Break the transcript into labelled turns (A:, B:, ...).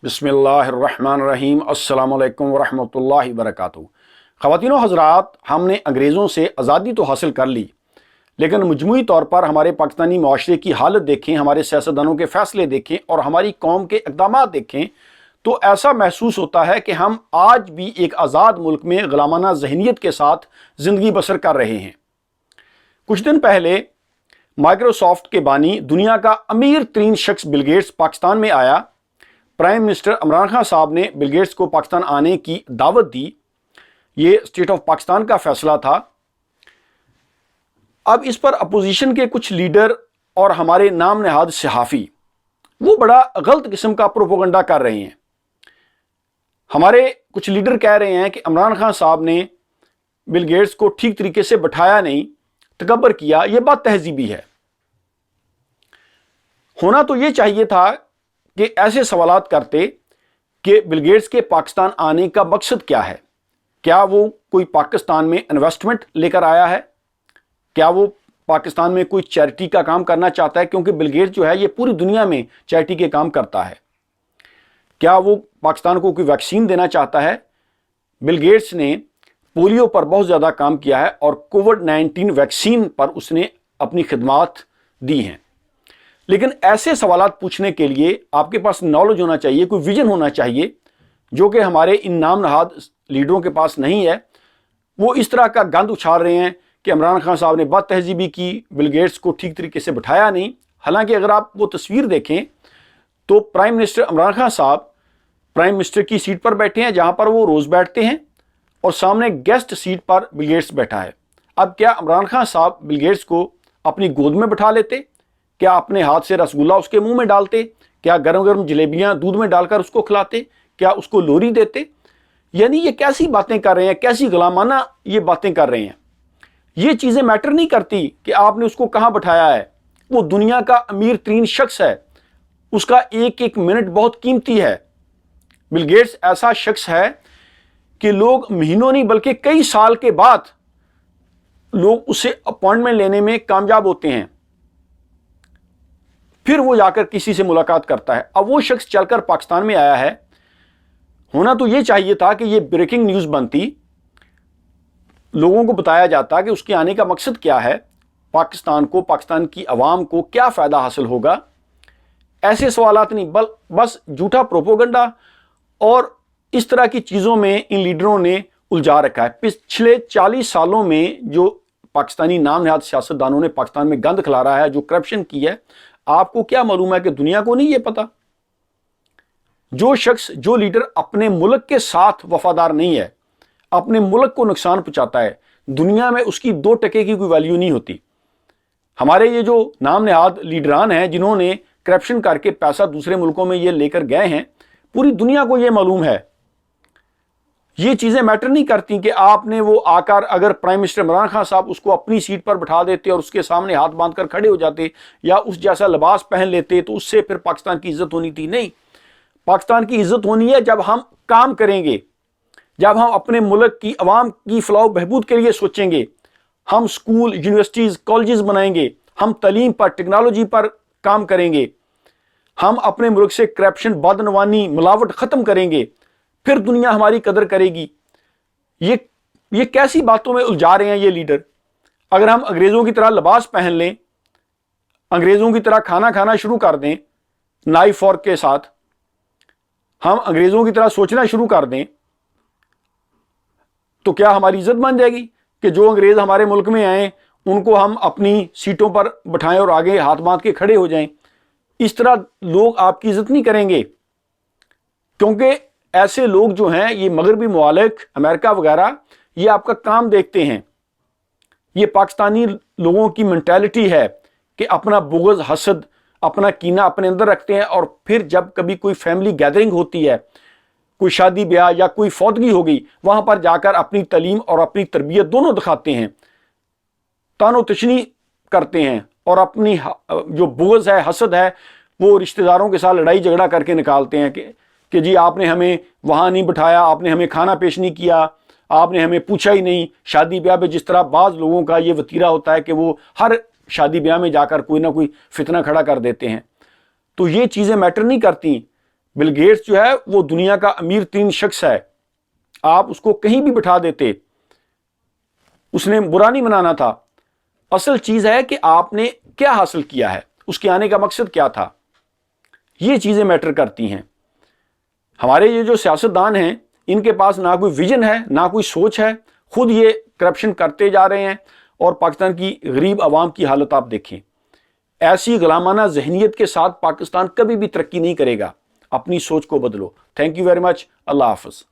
A: बिस्मिल्लाहिर्रहमानिर्रहीम अस्सलामुअलैकुम वरहमतुल्लाहि वबरकातुहू। ख़वातीनो हज़रात, हमने अंग्रेज़ों से आज़ादी तो हासिल कर ली, लेकिन मजमूई तौर पर हमारे पाकिस्तानी माशरे की हालत देखें, हमारे सियासतदानों के फ़ैसले देखें और हमारी कौम के इक़दामात देखें तो ऐसा महसूस होता है कि हम आज भी एक आज़ाद मुल्क में ग़ुलामाना ज़हनीत के साथ ज़िंदगी बसर कर रहे हैं। कुछ दिन पहले माइक्रोसॉफ्ट के बानी, दुनिया का अमीर तरीन शख्स बिल गेट्स पाकिस्तान में आया। प्राइम मिनिस्टर इमरान खान साहब ने बिल गेट्स को पाकिस्तान आने की दावत दी। ये स्टेट ऑफ पाकिस्तान का फैसला था। अब इस पर अपोजिशन के कुछ लीडर और हमारे नाम नहाद सहाफ़ी वो बड़ा गलत किस्म का प्रोपोगंडा कर रहे हैं। हमारे कुछ लीडर कह रहे हैं कि इमरान खान साहब ने बिल गेट्स को ठीक तरीके से बैठाया नहीं, तकब्बर किया। यह बात तहजीबी है। होना तो यह चाहिए था कि ऐसे सवालात करते कि बिल गेट्स के पाकिस्तान आने का मकसद क्या है। क्या वो कोई पाकिस्तान में इन्वेस्टमेंट लेकर आया है? क्या वो पाकिस्तान में कोई चैरिटी का काम करना चाहता है? क्योंकि बिल गेट्स जो है ये पूरी दुनिया में चैरिटी के काम करता है। क्या वो पाकिस्तान को कोई वैक्सीन देना चाहता है? बिल गेट्स ने पोलियो पर बहुत ज़्यादा काम किया है और कोविड-19 वैक्सीन पर उसने अपनी खिदमात दी हैं। लेकिन ऐसे सवालात पूछने के लिए आपके पास नॉलेज होना चाहिए, कोई विजन होना चाहिए, जो कि हमारे इन नाम नहाद लीडरों के पास नहीं है। वो इस तरह का गंद उछाल रहे हैं कि इमरान खान साहब ने बद तहजीबी की, बिल गेट्स को ठीक तरीके से बिठाया नहीं। हालांकि अगर आप वो तस्वीर देखें तो प्राइम मिनिस्टर इमरान खान साहब प्राइम मिनिस्टर की सीट पर बैठे हैं, जहां पर वो रोज़ बैठते हैं, और सामने गेस्ट सीट पर बिल गेट्स बैठा है। अब क्या इमरान खान साहब बिल गेट्स को अपनी गोद में बिठा लेते? क्या अपने हाथ से रसगुल्ला उसके मुंह में डालते? क्या गरम गरम जलेबियां दूध में डालकर उसको खिलाते? क्या उसको लोरी देते? यानी ये कैसी बातें कर रहे हैं, कैसी गुलामाना ये बातें कर रहे हैं। ये चीज़ें मैटर नहीं करती कि आपने उसको कहाँ बिठाया है। वो दुनिया का अमीर तरीन शख्स है, उसका एक एक मिनट बहुत कीमती है। बिल गेट्स ऐसा शख्स है कि लोग महीनों नहीं बल्कि कई साल के बाद लोग उससे अपॉइंटमेंट लेने में कामयाब होते हैं, फिर वो जाकर किसी से मुलाकात करता है। अब वो शख्स चलकर पाकिस्तान में आया है। होना तो ये चाहिए था कि ये ब्रेकिंग न्यूज़ बनती, लोगों को बताया जाता कि उसके आने का मकसद क्या है, पाकिस्तान को, पाकिस्तान की आवाम को क्या फ़ायदा हासिल होगा। ऐसे सवालात नहीं, बस झूठा प्रोपोगंडा और इस तरह की चीज़ों में इन लीडरों ने उलझा रखा है। पिछले 40 सालों में जो पाकिस्तानी नाम नहाद सियासतदानों ने पाकिस्तान में गंद खिला रहा है, जो करप्शन की है, आपको क्या मालूम है कि दुनिया को नहीं ये पता? जो शख्स, जो लीडर अपने मुल्क के साथ वफादार नहीं है, अपने मुल्क को नुकसान पहुंचाता है, दुनिया में उसकी 2 टके की कोई वैल्यू नहीं होती। हमारे ये जो नाम नहाद लीडरान हैं, जिन्होंने करप्शन करके पैसा दूसरे मुल्कों में ये लेकर गए हैं, पूरी दुनिया को ये मालूम है। ये चीज़ें मैटर नहीं करती कि आपने वो आकर, अगर प्राइम मिनिस्टर इमरान खान साहब उसको अपनी सीट पर बिठा देते और उसके सामने हाथ बांधकर खड़े हो जाते या उस जैसा लिबास पहन लेते तो उससे फिर पाकिस्तान की इज्जत होनी थी। नहीं, पाकिस्तान की इज्जत होनी है जब हम काम करेंगे, जब हम अपने मुल्क की आवाम की फलाह बहबूद के लिए सोचेंगे। हम स्कूल, यूनिवर्सिटीज़, कॉलेजेस बनाएंगे, हम तालीम पर, टेक्नोलॉजी पर काम करेंगे, हम अपने मुल्क से करप्शन, बदनवानी, मिलावट ख़त्म करेंगे, फिर दुनिया हमारी कदर करेगी। ये कैसी बातों में उलझा रहे हैं ये लीडर। अगर हम अंग्रेज़ों की तरह लिबास पहन लें, अंग्रेज़ों की तरह खाना खाना शुरू कर दें नाइफ फॉर्क के साथ, हम अंग्रेज़ों की तरह सोचना शुरू कर दें, तो क्या हमारी इज्जत बन जाएगी कि जो अंग्रेज़ हमारे मुल्क में आए उनको हम अपनी सीटों पर बिठाएं और आगे हाथ बांध के खड़े हो जाएं? इस तरह लोग आपकी इज्जत नहीं करेंगे, क्योंकि ऐसे लोग जो हैं, ये मगरबी मुमालिक, अमेरिका वगैरह, ये आपका काम देखते हैं। ये पाकिस्तानी लोगों की मेंटालिटी है कि अपना बुग़्ज़, हसद, अपना कीना अपने अंदर रखते हैं और फिर जब कभी कोई फैमिली गैदरिंग होती है, कोई शादी ब्याह या कोई फौतगी हो गई, वहां पर जाकर अपनी तालीम और अपनी तरबियत दोनों दिखाते हैं, तानो तशनी करते हैं और अपनी जो बुग़्ज़ है, हसद है, वो रिश्तेदारों के साथ लड़ाई झगड़ा करके निकालते हैं कि जी आपने हमें वहाँ नहीं बिठाया, आपने हमें खाना पेश नहीं किया, आपने हमें पूछा ही नहीं। शादी ब्याह में जिस तरह बाज़ लोगों का ये वतीरा होता है कि वो हर शादी ब्याह में जाकर कोई ना कोई फितना खड़ा कर देते हैं, तो ये चीज़ें मैटर नहीं करती। بل گیٹس جو ہے وہ دنیا کا امیر ترین شخص ہے، آپ اس کو کہیں بھی بٹھا دیتے، اس نے برا نہیں منانا تھا۔ اصل چیز ہے کہ آپ نے کیا حاصل کیا ہے، اس کے آنے کا مقصد کیا تھا، یہ چیزیں میٹر کرتی ہیں۔ ہمارے یہ جو سیاستدان ہیں ان کے پاس نہ کوئی ویژن ہے نہ کوئی سوچ ہے، خود یہ کرپشن کرتے جا رہے ہیں، اور پاکستان کی غریب عوام کی حالت آپ دیکھیں۔ ایسی غلامانہ ذہنیت کے ساتھ پاکستان کبھی بھی ترقی نہیں کرے گا، اپنی سوچ کو بدلو۔ تھینک یو ویری مچ، اللہ حافظ۔